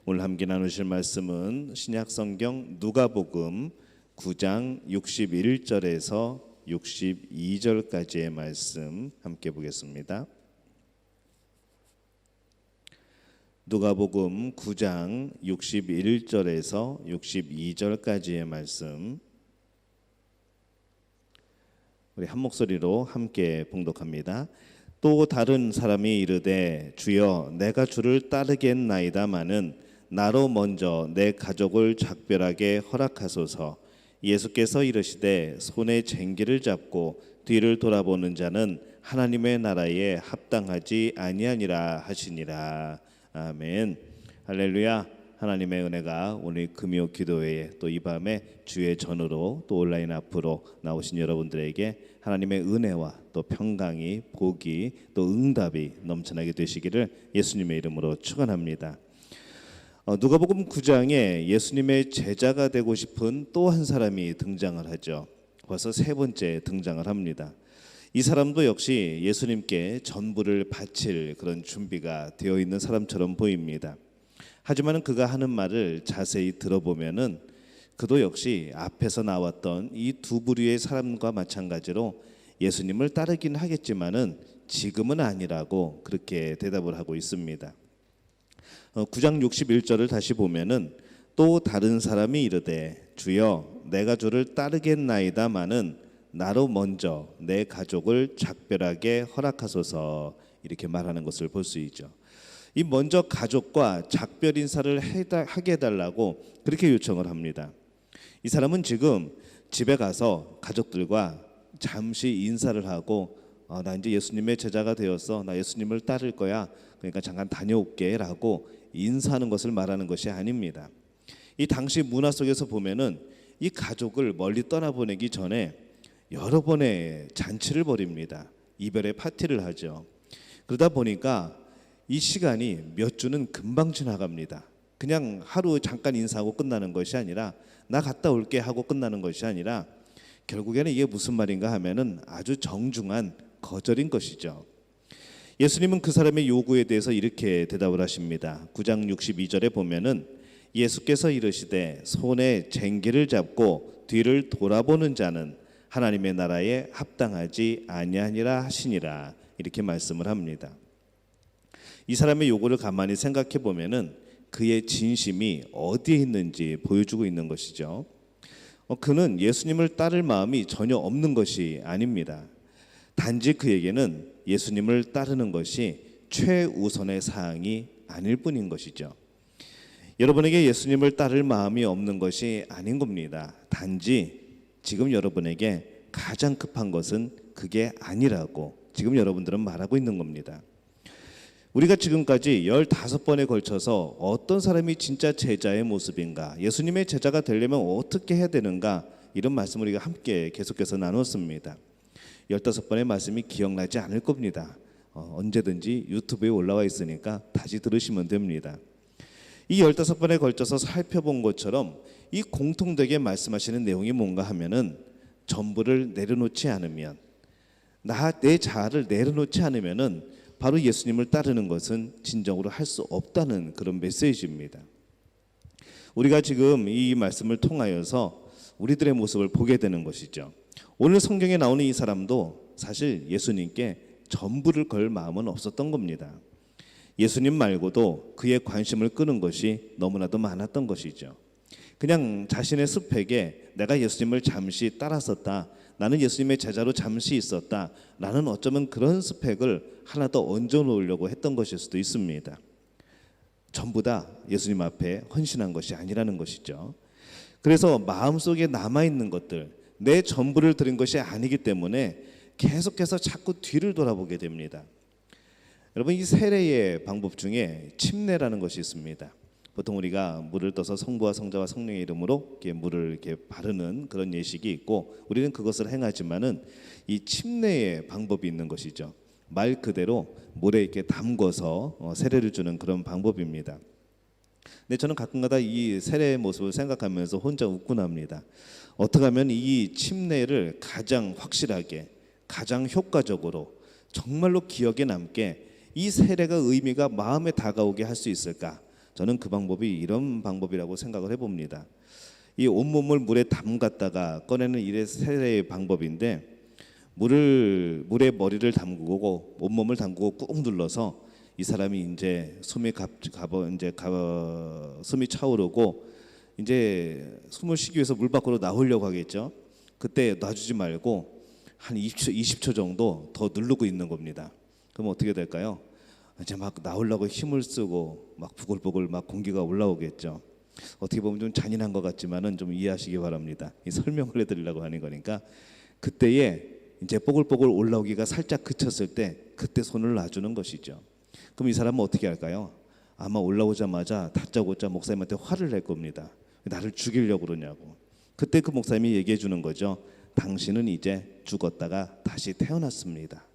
오늘 함께 나누실 말씀은 신약성경 누가복음 9장 61절에서 62절까지의 말씀 함께 보겠습니다. 누가복음 9장 61절에서 62절까지의 말씀 우리 한 목소리로 함께 봉독합니다. 또 다른 사람이 이르되 주여 내가 주를 따르겠나이다마는 나로 먼저 내 가족을 작별하게 허락하소서. 예수께서 이르시되 손에 쟁기를 잡고 뒤를 돌아보는 자는 하나님의 나라에 합당하지 아니하니라 하시니라. 아멘. 할렐루야. 하나님의 은혜가 오늘 금요 기도회에 또 이 밤에 주의 전으로 또 온라인 앞으로 나오신 여러분들에게 하나님의 은혜와 또 평강이 복이 또 응답이 넘쳐나게 되시기를 예수님의 이름으로 축원합니다. 누가복음 9장에 예수님의 제자가 되고 싶은 또 한 사람이 등장을 하죠. 벌써 세 번째 등장을 합니다. 이 사람도 역시 예수님께 전부를 바칠 그런 준비가 되어 있는 사람처럼 보입니다. 하지만 그가 하는 말을 자세히 들어보면은 그도 역시 앞에서 나왔던 이 두 부류의 사람과 마찬가지로 예수님을 따르긴 하겠지만은 지금은 아니라고 그렇게 대답을 하고 있습니다. 9장 61절을 다시 보면은 또 다른 사람이 이르되 주여 내가 주를 따르겠나이다마는 나로 먼저 내 가족을 작별하게 허락하소서 이렇게 말하는 것을 볼 수 있죠. 이 먼저 가족과 작별 인사를 하게 해달라고 그렇게 요청을 합니다. 이 사람은 지금 집에 가서 가족들과 잠시 인사를 하고 나 이제 예수님의 제자가 되었어. 나 예수님을 따를 거야. 그러니까 잠깐 다녀올게 라고 인사하는 것을 말하는 것이 아닙니다. 이 당시 문화 속에서 보면은 이 가족을 멀리 떠나보내기 전에 여러 번의 잔치를 벌입니다. 이별의 파티를 하죠. 그러다 보니까 이 시간이 몇 주는 금방 지나갑니다. 그냥 하루 잠깐 인사하고 끝나는 것이 아니라 나 갔다 올게 하고 끝나는 것이 아니라 결국에는 이게 무슨 말인가 하면은 아주 정중한 거절인 것이죠. 예수님은 그 사람의 요구에 대해서 이렇게 대답을 하십니다. 9장 62절에 보면은 예수께서 이르시되 손에 쟁기를 잡고 뒤를 돌아보는 자는 하나님의 나라에 합당하지 아니하니라 하시니라 이렇게 말씀을 합니다. 이 사람의 요구를 가만히 생각해 보면은 그의 진심이 어디에 있는지 보여주고 있는 것이죠. 그는 예수님을 따를 마음이 전혀 없는 것이 아닙니다. 단지 그에게는 예수님을 따르는 것이 최우선의 사항이 아닐 뿐인 것이죠. 여러분에게 예수님을 따를 마음이 없는 것이 아닌 겁니다. 단지 지금 여러분에게 가장 급한 것은 그게 아니라고 지금 여러분들은 말하고 있는 겁니다. 우리가 지금까지 15번에 걸쳐서 어떤 사람이 진짜 제자의 모습인가, 예수님의 제자가 되려면 어떻게 해야 되는가 이런 말씀을 우리가 함께 계속해서 나눴습니다. 15번의 말씀이 기억나지 않을 겁니다. 언제든지 유튜브에 올라와 있으니까 다시 들으시면 됩니다. 이 15번에 걸쳐서 살펴본 것처럼 이 공통되게 말씀하시는 내용이 뭔가 하면은 전부를 내려놓지 않으면, 내 자아를 내려놓지 않으면은 바로 예수님을 따르는 것은 진정으로 할 수 없다는 그런 메시지입니다. 우리가 지금 이 말씀을 통하여서 우리들의 모습을 보게 되는 것이죠. 오늘 성경에 나오는 이 사람도 사실 예수님께 전부를 걸 마음은 없었던 겁니다. 예수님 말고도 그의 관심을 끄는 것이 너무나도 많았던 것이죠. 그냥 자신의 스펙에 내가 예수님을 잠시 따랐었다, 나는 예수님의 제자로 잠시 있었다 라는 어쩌면 그런 스펙을 하나 더 얹어 놓으려고 했던 것일 수도 있습니다. 전부 다 예수님 앞에 헌신한 것이 아니라는 것이죠. 그래서 마음속에 남아있는 것들, 내 전부를 드린 것이 아니기 때문에 계속해서 자꾸 뒤를 돌아보게 됩니다. 여러분, 이 세례의 방법 중에 침례라는 것이 있습니다. 보통 우리가 물을 떠서 성부와 성자와 성령의 이름으로 이렇게 물을 이렇게 바르는 그런 예식이 있고 우리는 그것을 행하지만은 이 침례의 방법이 있는 것이죠. 말 그대로 물에 이렇게 담궈서 세례를 주는 그런 방법입니다. 근데 저는 가끔가다 이 세례의 모습을 생각하면서 혼자 웃곤 합니다. 어떻게 하면 이 침례를 가장 확실하게, 가장 효과적으로, 정말로 기억에 남게 이 세례가 의미가 마음에 다가오게 할 수 있을까? 저는 그 방법이 이런 방법이라고 생각을 해봅니다. 이 온몸을 물에 담갔다가 꺼내는 이래 세례의 방법인데, 물에 머리를 담그고 온몸을 담그고 꾹 눌러서 이 사람이 이제 숨이 차오르고 이제 숨을 쉬기 위해서 물 밖으로 나오려고 하겠죠. 그때 놔주지 말고 한 20초 정도 더 누르고 있는 겁니다. 그럼 어떻게 될까요? 이제 막 나오려고 힘을 쓰고 막 부글부글 막 공기가 올라오겠죠. 어떻게 보면 좀 잔인한 것 같지만은 좀 이해하시기 바랍니다. 이 설명을 해드리려고 하는 거니까. 그때에 이제 뽀글뽀글 올라오기가 살짝 그쳤을 때 그때 손을 놔주는 것이죠. 그럼 이 사람은 어떻게 할까요? 아마 올라오자마자 다짜고짜 목사님한테 화를 낼 겁니다. 나를 죽이려고 그러냐고. 그때 그 목사님이 얘기해 주는 거죠. 당신은 이제 죽었다가 다시 태어났습니다.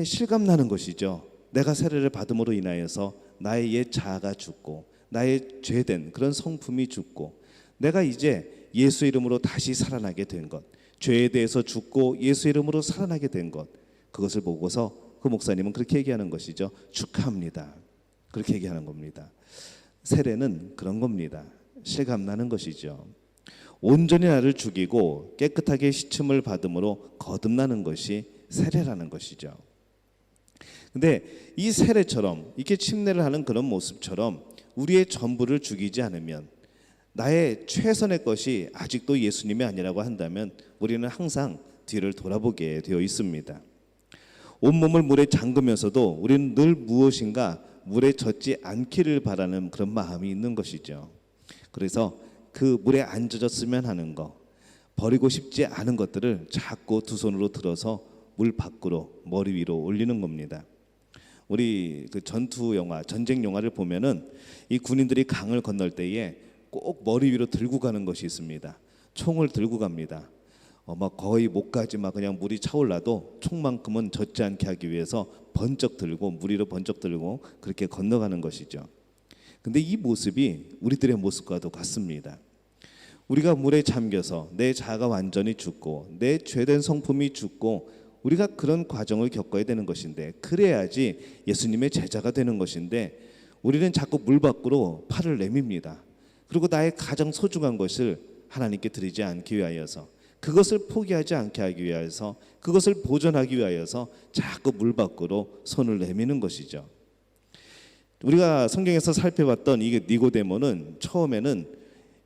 실감나는 것이죠. 내가 세례를 받음으로 인하여서 나의 옛 자아가 죽고 나의 죄된 그런 성품이 죽고 내가 이제 예수 이름으로 다시 살아나게 된 것, 죄에 대해서 죽고 예수 이름으로 살아나게 된 것, 그것을 보고서 그 목사님은 그렇게 얘기하는 것이죠. 축하합니다. 그렇게 얘기하는 겁니다. 세례는 그런 겁니다. 실감나는 것이죠. 온전히 나를 죽이고 깨끗하게 씻음을 받음으로 거듭나는 것이 세례라는 것이죠. 근데 이 세례처럼 이렇게 침례를 하는 그런 모습처럼 우리의 전부를 죽이지 않으면, 나의 최선의 것이 아직도 예수님이 아니라고 한다면 우리는 항상 뒤를 돌아보게 되어 있습니다. 온몸을 물에 잠그면서도 우리는 늘 무엇인가 물에 젖지 않기를 바라는 그런 마음이 있는 것이죠. 그래서 그 물에 안 젖었으면 하는 거, 버리고 싶지 않은 것들을 자꾸 두 손으로 들어서 물 밖으로 머리 위로 올리는 겁니다. 우리 그 전투 영화, 전쟁 영화를 보면은 이 군인들이 강을 건널 때에 꼭 머리 위로 들고 가는 것이 있습니다. 총을 들고 갑니다. 막 거의 목까지 막 그냥 물이 차올라도 총만큼은 젖지 않게 하기 위해서 번쩍 들고 물 위로 번쩍 들고 그렇게 건너가는 것이죠. 근데 이 모습이 우리들의 모습과도 같습니다. 우리가 물에 잠겨서 내 자아가 완전히 죽고 내 죄된 성품이 죽고 우리가 그런 과정을 겪어야 되는 것인데, 그래야지 예수님의 제자가 되는 것인데 우리는 자꾸 물 밖으로 팔을 내밉니다. 그리고 나의 가장 소중한 것을 하나님께 드리지 않기 위하여서, 그것을 포기하지 않게 하기 위하여서, 그것을 보존하기 위하여서 자꾸 물 밖으로 손을 내미는 것이죠. 우리가 성경에서 살펴봤던 이 니고데모는 처음에는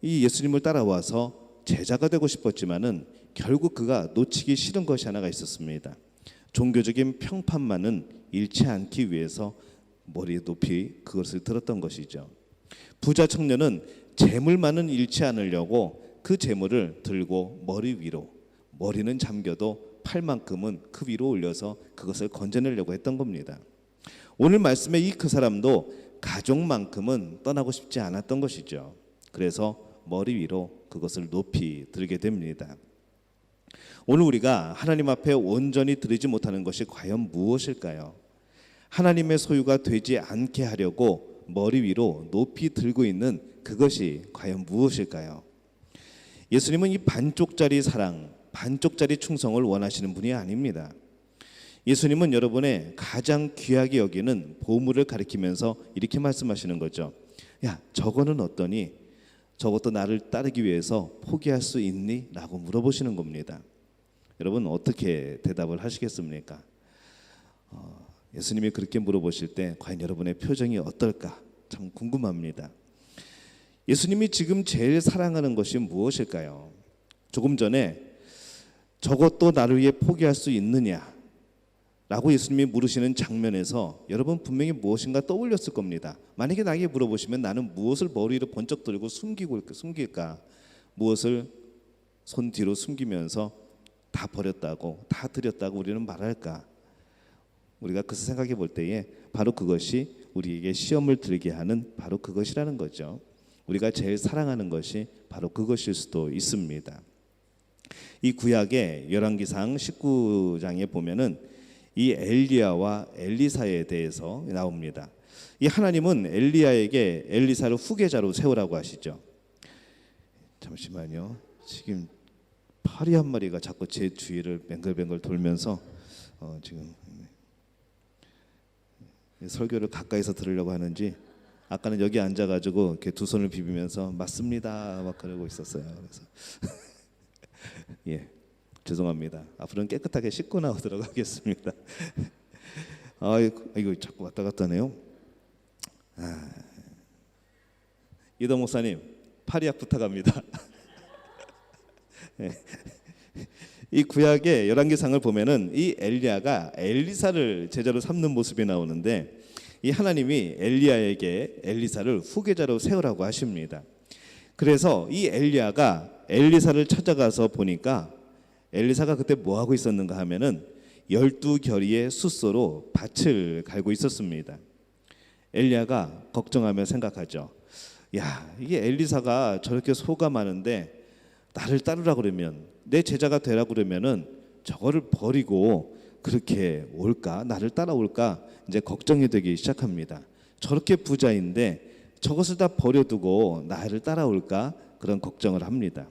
이 예수님을 따라와서 제자가 되고 싶었지만은 결국 그가 놓치기 싫은 것이 하나가 있었습니다. 종교적인 평판만은 잃지 않기 위해서 머리 높이 그것을 들었던 것이죠. 부자 청년은 재물만은 잃지 않으려고 그 재물을 들고 머리 위로, 머리는 잠겨도 팔만큼은 그 위로 올려서 그것을 건져내려고 했던 겁니다. 오늘 말씀에 이 그 사람도 가족만큼은 떠나고 싶지 않았던 것이죠. 그래서 머리 위로 그것을 높이 들게 됩니다. 오늘 우리가 하나님 앞에 온전히 드리지 못하는 것이 과연 무엇일까요? 하나님의 소유가 되지 않게 하려고 머리 위로 높이 들고 있는 그것이 과연 무엇일까요? 예수님은 이 반쪽짜리 사랑, 반쪽짜리 충성을 원하시는 분이 아닙니다. 예수님은 여러분의 가장 귀하게 여기는 보물을 가리키면서 이렇게 말씀하시는 거죠. 야, 저거는 어떠니? 저것도 나를 따르기 위해서 포기할 수 있니? 라고 물어보시는 겁니다. 여러분 어떻게 대답을 하시겠습니까? 예수님이 그렇게 물어보실 때 과연 여러분의 표정이 어떨까? 참 궁금합니다. 예수님이 지금 제일 사랑하는 것이 무엇일까요? 조금 전에 저것도 나를 위해 포기할 수 있느냐? 라고 예수님이 물으시는 장면에서 여러분 분명히 무엇인가 떠올렸을 겁니다. 만약에 나에게 물어보시면 나는 무엇을 머리 위로 번쩍 들고 숨길까? 무엇을 손 뒤로 숨기면서 다 버렸다고, 다 드렸다고 우리는 말할까? 우리가 그것을 생각해 볼 때에 바로 그것이 우리에게 시험을 들게 하는 바로 그것이라는 거죠. 우리가 제일 사랑하는 것이 바로 그것일 수도 있습니다. 이 구약의 열왕기상 19장에 보면은 이 엘리야와 엘리사에 대해서 나옵니다. 이 하나님은 엘리야에게 엘리사를 후계자로 세우라고 하시죠. 잠시만요. 지금 파리 한 마리가 자꾸 제 주위를 뱅글뱅글 돌면서 지금 설교를 가까이서 들으려고 하는지 아까는 여기 앉아가지고 이렇게 두 손을 비비면서 맞습니다 막 그러고 있었어요. 그래서 예, 죄송합니다. 앞으로는 깨끗하게 씻고 나오도록 하겠습니다. 이거 자꾸 왔다 갔다 하네요. 이도 목사님 파리약 부탁합니다. 예. 이 구약의 열왕기상을 보면은 이 엘리야가 엘리사를 제자로 삼는 모습이 나오는데, 이 하나님이 엘리야에게 엘리사를 후계자로 세우라고 하십니다. 그래서 이 엘리야가 엘리사를 찾아가서 보니까 엘리사가 그때 뭐 하고 있었는가 하면은 12결의의 숫소로 밭을 갈고 있었습니다. 엘리야가 걱정하며 생각하죠. 야, 이게 엘리사가 저렇게 소가 많은데 나를 따르라 그러면, 내 제자가 되라 그러면은 저거를 버리고 그렇게 올까? 나를 따라올까? 이제 걱정이 되기 시작합니다. 저렇게 부자인데 저것을 다 버려두고 나를 따라올까? 그런 걱정을 합니다.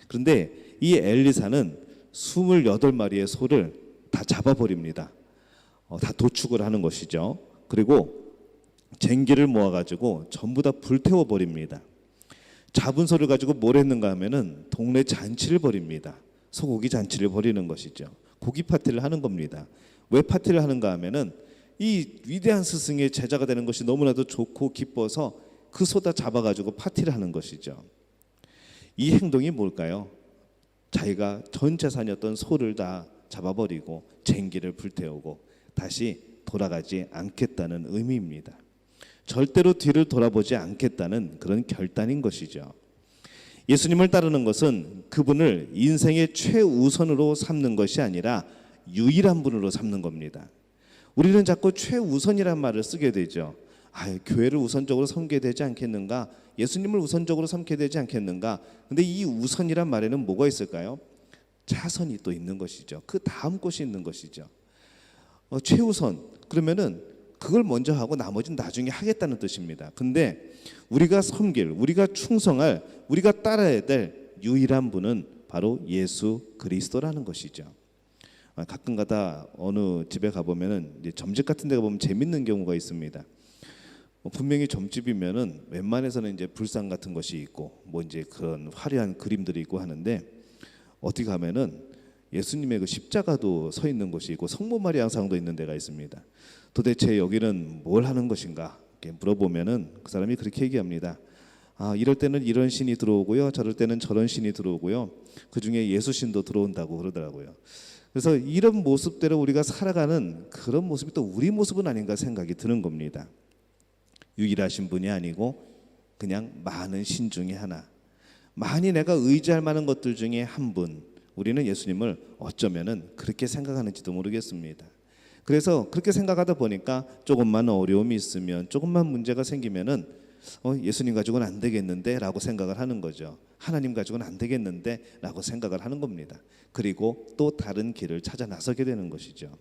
그런데 이 엘리사는 28마리의 소를 다 잡아버립니다. 다 도축을 하는 것이죠. 그리고 쟁기를 모아가지고 전부 다 불태워버립니다. 잡은 소를 가지고 뭘 했는가 하면은 동네 잔치를 벌입니다. 소고기 잔치를 벌이는 것이죠. 고기 파티를 하는 겁니다. 왜 파티를 하는가 하면은 이 위대한 스승의 제자가 되는 것이 너무나도 좋고 기뻐서 그 소 다 잡아가지고 파티를 하는 것이죠. 이 행동이 뭘까요? 자기가 전 재산이었던 소를 다 잡아버리고 쟁기를 불태우고 다시 돌아가지 않겠다는 의미입니다. 절대로 뒤를 돌아보지 않겠다는 그런 결단인 것이죠. 예수님을 따르는 것은 그분을 인생의 최우선으로 삼는 것이 아니라 유일한 분으로 삼는 겁니다. 우리는 자꾸 최우선이란 말을 쓰게 되죠. 교회를 우선적으로 섬겨야 되지 않겠는가? 예수님을 우선적으로 삼게 되지 않겠는가? 근데 이 우선이란 말에는 뭐가 있을까요? 차선이 또 있는 것이죠. 그 다음 곳이 있는 것이죠. 최우선 그러면은 그걸 먼저 하고 나머지는 나중에 하겠다는 뜻입니다. 근데 우리가 섬길, 우리가 충성할, 우리가 따라야 될 유일한 분은 바로 예수 그리스도라는 것이죠. 가끔가다 어느 집에 가보면은 이제 점집 같은 데 가보면 재밌는 경우가 있습니다. 분명히 점집이면은 웬만해서는 이제 불상 같은 것이 있고 뭐 이제 그런 화려한 그림들이 있고 하는데, 어디 가면은 예수님의 그 십자가도 서 있는 곳이 있고 성모 마리아 양상도 있는 데가 있습니다. 도대체 여기는 뭘 하는 것인가? 이렇게 물어보면은 그 사람이 그렇게 얘기합니다. 이럴 때는 이런 신이 들어오고요, 저럴 때는 저런 신이 들어오고요, 그 중에 예수신도 들어온다고 그러더라고요. 그래서 이런 모습대로 우리가 살아가는 그런 모습이 또 우리 모습은 아닌가 생각이 드는 겁니다. 유일하신 분이 아니고 그냥 많은 신 중에 하나, 많이 내가 의지할 만한 것들 중에 한 분, 우리는 예수님을 어쩌면은 그렇게 생각하는지도 모르겠습니다. 그래서 그렇게 생각하다 보니까 조금만 어려움이 있으면, 조금만 문제가 생기면은 예수님 가지고는 안 되겠는데 라고 생각을 하는 거죠. 하나님 가지고는 안 되겠는데 라고 생각을 하는 겁니다. 그리고 또 다른 길을 찾아 나서게 되는 것이죠.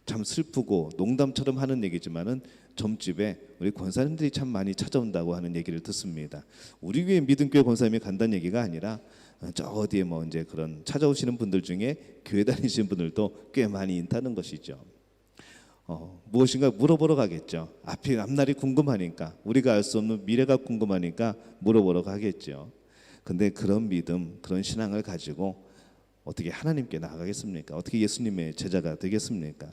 참 슬프고 농담처럼 하는 얘기지만은 점집에 우리 권사님들이 참 많이 찾아온다고 하는 얘기를 듣습니다. 우리 교회 믿음교회 권사님이 간다는 얘기가 아니라 저 어디에 뭐 이제 그런 찾아오시는 분들 중에 교회 다니시는 분들도 꽤 많이 있다는 것이죠. 무엇인가 물어보러 가겠죠. 앞날이 궁금하니까, 우리가 알 수 없는 미래가 궁금하니까 물어보러 가겠죠. 근데 그런 믿음, 그런 신앙을 가지고 어떻게 하나님께 나아가겠습니까? 어떻게 예수님의 제자가 되겠습니까?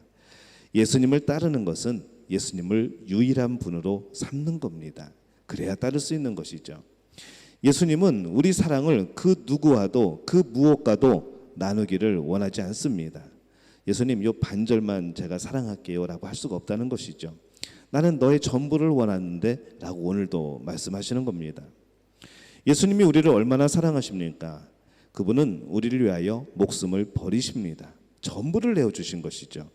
예수님을 따르는 것은 예수님을 유일한 분으로 삼는 겁니다. 그래야 따를 수 있는 것이죠. 예수님은 우리 사랑을 그 누구와도 그 무엇과도 나누기를 원하지 않습니다. 예수님, 요 반절만 제가 사랑할게요 라고 할 수가 없다는 것이죠. 나는 너의 전부를 원하는데 라고 오늘도 말씀하시는 겁니다. 예수님이 우리를 얼마나 사랑하십니까? 그분은 우리를 위하여 목숨을 버리십니다. 전부를 내어주신 것이죠.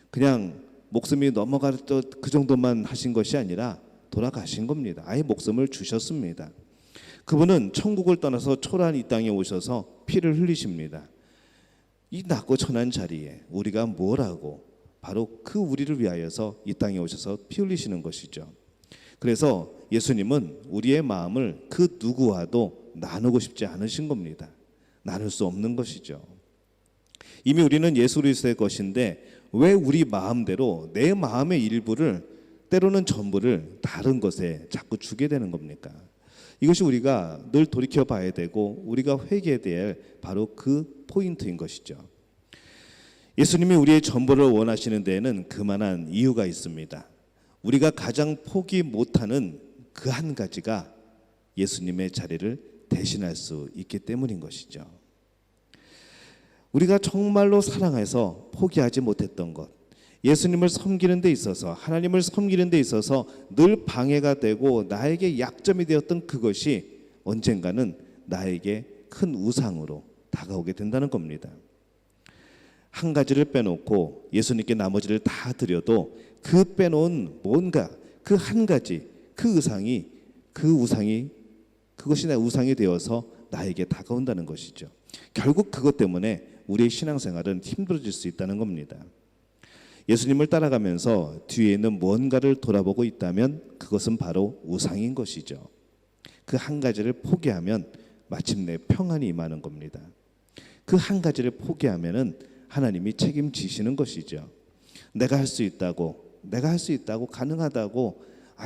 그냥 목숨이 넘어갈 그 정도만 하신 것이 아니라 돌아가신 겁니다. 아예 목숨을 주셨습니다. 그분은 천국을 떠나서 초라한 이 땅에 오셔서 피를 흘리십니다. 이 낮고 천한 자리에 우리가 뭘 하고, 바로 그 우리를 위하여서 이 땅에 오셔서 피 흘리시는 것이죠. 그래서 예수님은 우리의 마음을 그 누구와도 나누고 싶지 않으신 겁니다. 나눌 수 없는 것이죠. 이미 우리는 예수 그리스도의 것인데 왜 우리 마음대로 내 마음의 일부를 때로는 전부를 다른 것에 자꾸 주게 되는 겁니까? 이것이 우리가 늘 돌이켜 봐야 되고 우리가 회개해야 될 바로 그 포인트인 것이죠. 예수님이 우리의 전부를 원하시는 데에는 그만한 이유가 있습니다. 우리가 가장 포기 못하는 그 한 가지가 예수님의 자리를 대신할 수 있기 때문인 것이죠. 우리가 정말로 사랑해서 포기하지 못했던 것, 예수님을 섬기는 데 있어서, 하나님을 섬기는 데 있어서 늘 방해가 되고 나에게 약점이 되었던 그것이 언젠가는 나에게 큰 우상으로 다가오게 된다는 겁니다. 한 가지를 빼놓고 예수님께 나머지를 다 드려도 그 빼놓은 뭔가 그 한 가지, 그 우상이 그것이 내 우상이 되어서 나에게 다가온다는 것이죠. 결국 그것 때문에 우리의 신앙생활은 힘들어질 수 있다는 겁니다. 예수님을 따라가면서 뒤에 있는 뭔가를 돌아보고 있다면 그것은 바로 우상인 것이죠. 그 한 가지를 포기하면 마침내 평안이 임하는 겁니다. 그 한 가지를 포기하면은 하나님이 책임지시는 것이죠. 내가 할 수 있다고, 가능하다고,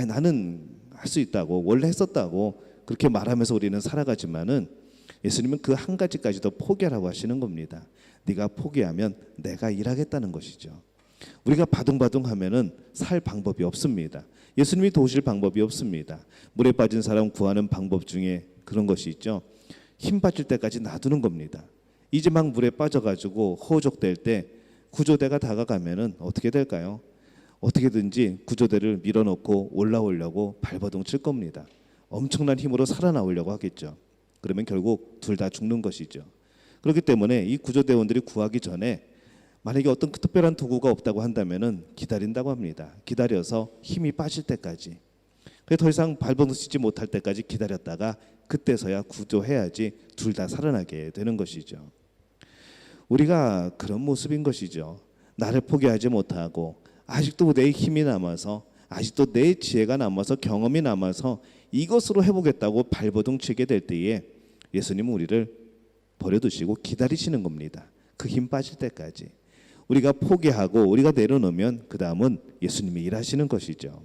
나는 할 수 있다고, 원래 했었다고 그렇게 말하면서 우리는 살아가지만은 예수님은 그 한 가지까지도 포기하라고 하시는 겁니다. 네가 포기하면 내가 일하겠다는 것이죠. 우리가 바둥바둥하면은 살 방법이 없습니다. 예수님이 도우실 방법이 없습니다. 물에 빠진 사람 구하는 방법 중에 그런 것이 있죠. 힘 빠질 때까지 놔두는 겁니다. 이제 막 물에 빠져가지고 호적될 때 구조대가 다가가면은 어떻게 될까요? 어떻게든지 구조대를 밀어넣고 올라오려고 발버둥 칠 겁니다. 엄청난 힘으로 살아나오려고 하겠죠. 그러면 결국 둘 다 죽는 것이죠. 그렇기 때문에 이 구조대원들이 구하기 전에 만약에 어떤 특별한 도구가 없다고 한다면은 기다린다고 합니다. 기다려서 힘이 빠질 때까지, 더 이상 발버둥 치지 못할 때까지 기다렸다가 그때서야 구조해야지 둘 다 살아나게 되는 것이죠. 우리가 그런 모습인 것이죠. 나를 포기하지 못하고 아직도 내 힘이 남아서, 아직도 내 지혜가 남아서, 경험이 남아서 이것으로 해보겠다고 발버둥 치게 될 때에 예수님은 우리를 버려두시고 기다리시는 겁니다. 그 힘 빠질 때까지. 우리가 포기하고 우리가 내려놓으면 그 다음은 예수님이 일하시는 것이죠.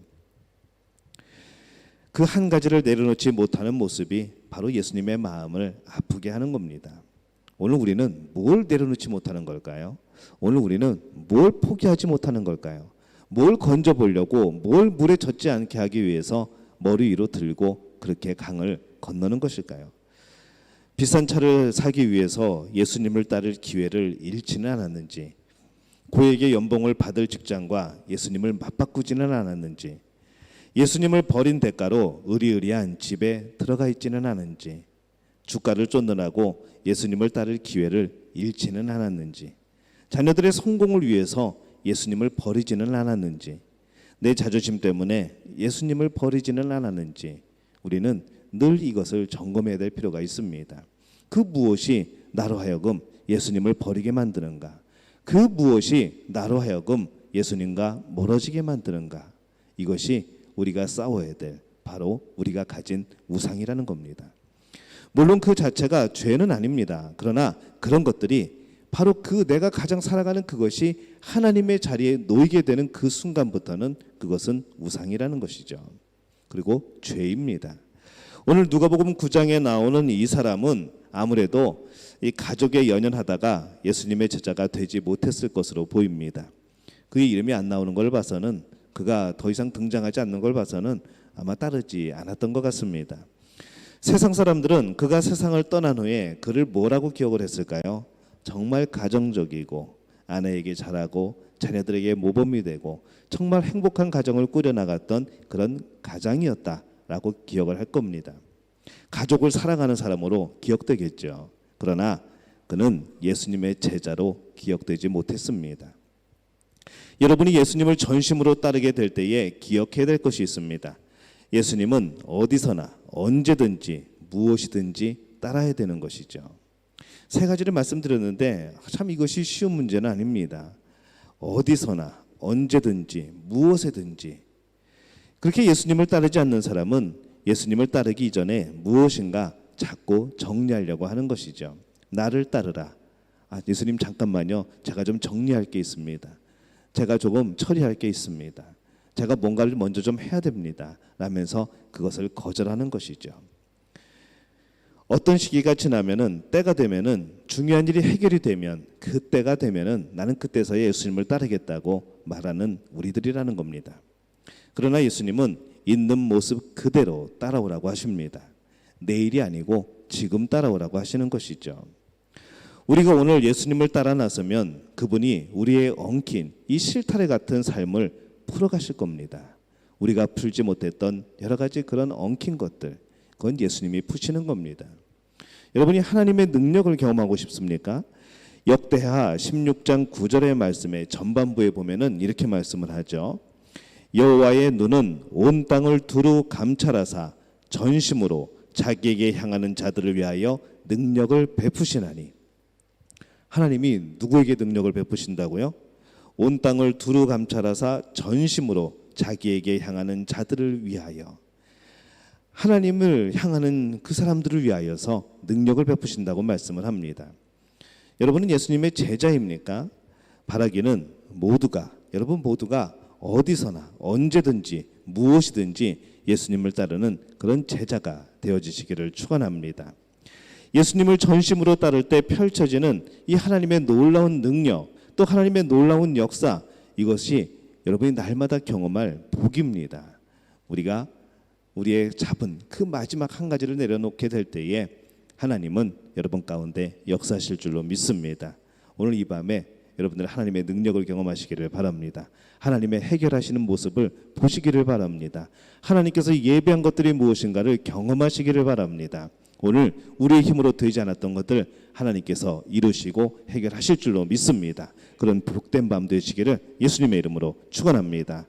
그 한 가지를 내려놓지 못하는 모습이 바로 예수님의 마음을 아프게 하는 겁니다. 오늘 우리는 뭘 내려놓지 못하는 걸까요? 오늘 우리는 뭘 포기하지 못하는 걸까요? 뭘 건져보려고, 뭘 물에 젖지 않게 하기 위해서 머리 위로 들고 그렇게 강을 건너는 것일까요? 비싼 차를 사기 위해서 예수님을 따를 기회를 잃지는 않았는지, 고액의 연봉을 받을 직장과 예수님을 맞바꾸지는 않았는지, 예수님을 버린 대가로 으리으리한 집에 들어가 있지는 않은지, 주가를 쫓느라고 예수님을 따를 기회를 잃지는 않았는지, 자녀들의 성공을 위해서 예수님을 버리지는 않았는지, 내 자존심 때문에 예수님을 버리지는 않았는지 우리는 늘 이것을 점검해야 될 필요가 있습니다. 그 무엇이 나로 하여금 예수님을 버리게 만드는가? 그 무엇이 나로 하여금 예수님과 멀어지게 만드는가? 이것이 우리가 싸워야 될 바로 우리가 가진 우상이라는 겁니다. 물론 그 자체가 죄는 아닙니다. 그러나 그런 것들이 바로 그 내가 가장 살아가는 그것이 하나님의 자리에 놓이게 되는 그 순간부터는 그것은 우상이라는 것이죠. 그리고 죄입니다. 오늘 누가복음 9장에 나오는 이 사람은 아무래도 이 가족에 연연하다가 예수님의 제자가 되지 못했을 것으로 보입니다. 그의 이름이 안 나오는 걸 봐서는, 그가 더 이상 등장하지 않는 걸 봐서는 아마 따르지 않았던 것 같습니다. 세상 사람들은 그가 세상을 떠난 후에 그를 뭐라고 기억을 했을까요? 정말 가정적이고 아내에게 잘하고 자녀들에게 모범이 되고 정말 행복한 가정을 꾸려나갔던 그런 가장이었다라고 기억을 할 겁니다. 가족을 사랑하는 사람으로 기억되겠죠. 그러나 그는 예수님의 제자로 기억되지 못했습니다. 여러분이 예수님을 전심으로 따르게 될 때에 기억해야 될 것이 있습니다. 예수님은 어디서나 언제든지 무엇이든지 따라야 되는 것이죠. 세 가지를 말씀드렸는데 참 이것이 쉬운 문제는 아닙니다. 어디서나 언제든지 무엇에든지. 그렇게 예수님을 따르지 않는 사람은 예수님을 따르기 이전에 무엇인가 자꾸 정리하려고 하는 것이죠. 나를 따르라. 예수님 잠깐만요. 제가 좀 정리할 게 있습니다. 제가 조금 처리할 게 있습니다. 제가 뭔가를 먼저 좀 해야 됩니다 라면서 그것을 거절하는 것이죠. 어떤 시기가 지나면은, 때가 되면은, 중요한 일이 해결이 되면, 그 때가 되면은 나는 그때서야 예수님을 따르겠다고 말하는 우리들이라는 겁니다. 그러나 예수님은 있는 모습 그대로 따라오라고 하십니다. 내일이 아니고 지금 따라오라고 하시는 것이죠. 우리가 오늘 예수님을 따라 나서면 그분이 우리의 엉킨 이 실타래 같은 삶을 풀어가실 겁니다. 우리가 풀지 못했던 여러 가지 그런 엉킨 것들, 그건 예수님이 푸시는 겁니다. 여러분이 하나님의 능력을 경험하고 싶습니까? 역대하 16장 9절의 말씀의 전반부에 보면은 이렇게 말씀을 하죠. 여호와의 눈은 온 땅을 두루 감찰하사 전심으로 자기에게 향하는 자들을 위하여 능력을 베푸시나니. 하나님이 누구에게 능력을 베푸신다고요? 온 땅을 두루 감찰하사 전심으로 자기에게 향하는 자들을 위하여. 하나님을 향하는 그 사람들을 위하여서 능력을 베푸신다고 말씀을 합니다. 여러분은 예수님의 제자입니까? 바라기는 여러분 모두가 어디서나 언제든지 무엇이든지 예수님을 따르는 그런 제자가 되어지시기를 축원합니다. 예수님을 전심으로 따를 때 펼쳐지는 이 하나님의 놀라운 능력, 또 하나님의 놀라운 역사, 이것이 여러분이 날마다 경험할 복입니다. 우리가 우리의 잡은 그 마지막 한 가지를 내려놓게 될 때에 하나님은 여러분 가운데 역사하실 줄로 믿습니다. 오늘 이 밤에 여러분들 하나님의 능력을 경험하시기를 바랍니다. 하나님의 해결하시는 모습을 보시기를 바랍니다. 하나님께서 예배한 것들이 무엇인가를 경험하시기를 바랍니다. 오늘 우리의 힘으로 되지 않았던 것들 하나님께서 이루시고 해결하실 줄로 믿습니다. 그런 복된 밤 되시기를 예수님의 이름으로 축원합니다.